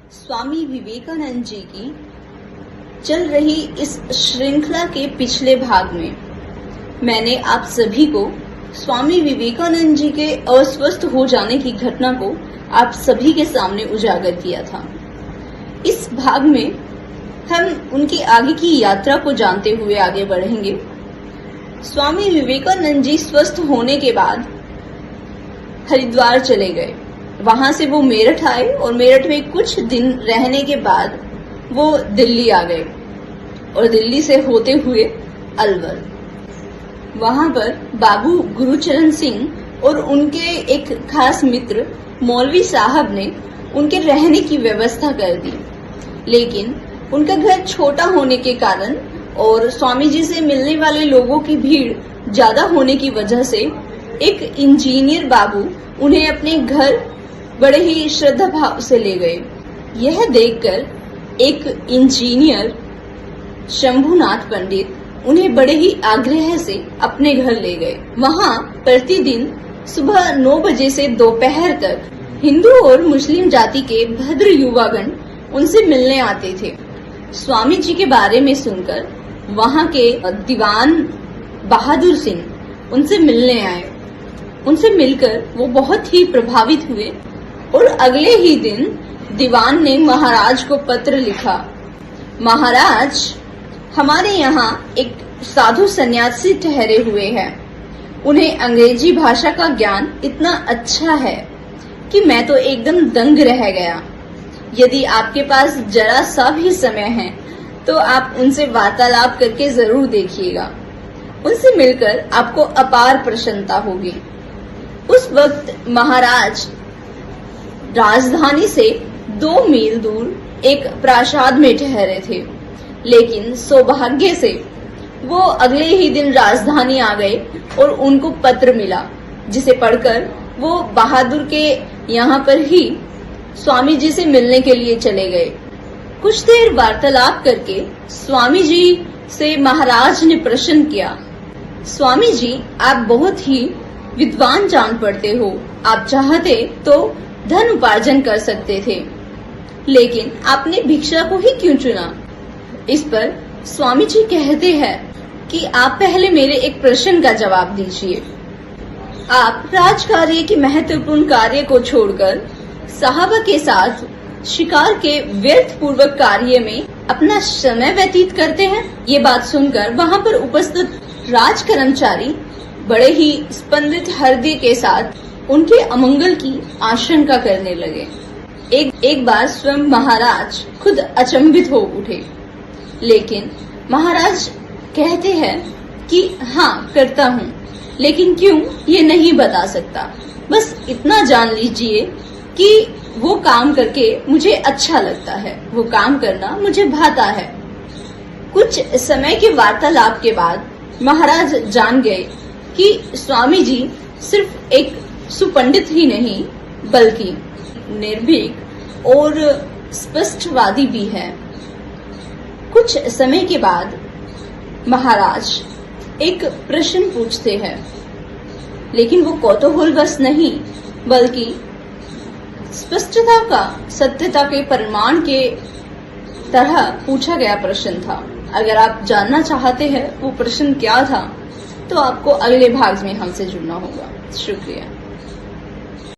स्वामी विवेकानंद जी की चल रही इस श्रृंखला के पिछले भाग में मैंने आप सभी को स्वामी विवेकानंद जी के अस्वस्थ हो जाने की घटना को आप सभी के सामने उजागर किया था। इस भाग में हम उनकी आगे की यात्रा को जानते हुए आगे बढ़ेंगे। स्वामी विवेकानंद जी स्वस्थ होने के बाद हरिद्वार चले गए। वहां से वो मेरठ आए और मेरठ में कुछ दिन रहने के बाद वो दिल्ली आ गए और दिल्ली से होते हुए अलवर। वहां पर बाबू गुरुचरण सिंह और उनके एक खास मित्र मौलवी साहब ने उनके रहने की व्यवस्था कर दी, लेकिन उनका घर छोटा होने के कारण और स्वामी जी से मिलने वाले लोगों की भीड़ ज्यादा होने की वजह से एक इंजीनियर बाबू उन्हें अपने घर बड़े ही श्रद्धा भाव से ले गए। यह देखकर एक इंजीनियर शंभुनाथ पंडित उन्हें बड़े ही आग्रह से अपने घर ले गए। वहां प्रतिदिन सुबह 9 बजे से दोपहर तक हिंदू और मुस्लिम जाति के भद्र युवागण उनसे मिलने आते थे। स्वामी जी के बारे में सुनकर वहां के दीवान बहादुर सिंह उनसे मिलने आए। उनसे मिलकर वो बहुत ही प्रभावित हुए और अगले ही दिन दीवान ने महाराज को पत्र लिखा। महाराज, हमारे यहाँ एक साधु सन्यासी ठहरे हुए हैं। उन्हें अंग्रेजी भाषा का ज्ञान इतना अच्छा है कि मैं तो एकदम दंग रह गया। यदि आपके पास जरा सा भी समय है तो आप उनसे वार्तालाप करके जरूर देखिएगा। उनसे मिलकर आपको अपार प्रसन्नता होगी। उस वक्त महाराज राजधानी से 2 मील दूर एक प्रासाद में ठहरे थे, लेकिन सौभाग्य से वो अगले ही दिन राजधानी आ गए और उनको पत्र मिला, जिसे पढ़कर वो बहादुर के यहाँ पर ही स्वामी जी से मिलने के लिए चले गए। कुछ देर वार्तालाप करके स्वामी जी से महाराज ने प्रश्न किया, स्वामी जी, आप बहुत ही विद्वान जान पड़ते हो। आप चाहते तो धन उपार्जन कर सकते थे, लेकिन आपने भिक्षा को ही क्यों चुना? इस पर स्वामी जी कहते हैं कि आप पहले मेरे एक प्रश्न का जवाब दीजिए। आप राजकार्य के महत्वपूर्ण कार्य को छोड़कर साहबा के साथ शिकार के व्यर्थ पूर्वक कार्य में अपना समय व्यतीत करते हैं। ये बात सुनकर वहां पर उपस्थित राज कर्मचारी बड़े ही स्पंदित हृदय के साथ उनके अमंगल की आशंका करने लगे। एक बार स्वयं महाराज खुद अचंभित हो उठे, लेकिन महाराज कहते हैं कि हाँ, करता हूँ, लेकिन क्यों ये नहीं बता सकता। बस इतना जान लीजिए कि वो काम करके मुझे अच्छा लगता है, वो काम करना मुझे भाता है। कुछ समय के वार्तालाप के बाद महाराज जान गए कि स्वामी जी सिर्फ एक सुपंडित ही नहीं बल्कि निर्भीक और स्पष्टवादी भी है। कुछ समय के बाद महाराज एक प्रश्न पूछते हैं, लेकिन वो कौतूहलवश नहीं बल्कि स्पष्टता का सत्यता के प्रमाण के तरह पूछा गया प्रश्न था। अगर आप जानना चाहते हैं वो प्रश्न क्या था तो आपको अगले भाग में हमसे जुड़ना होगा। शुक्रिया।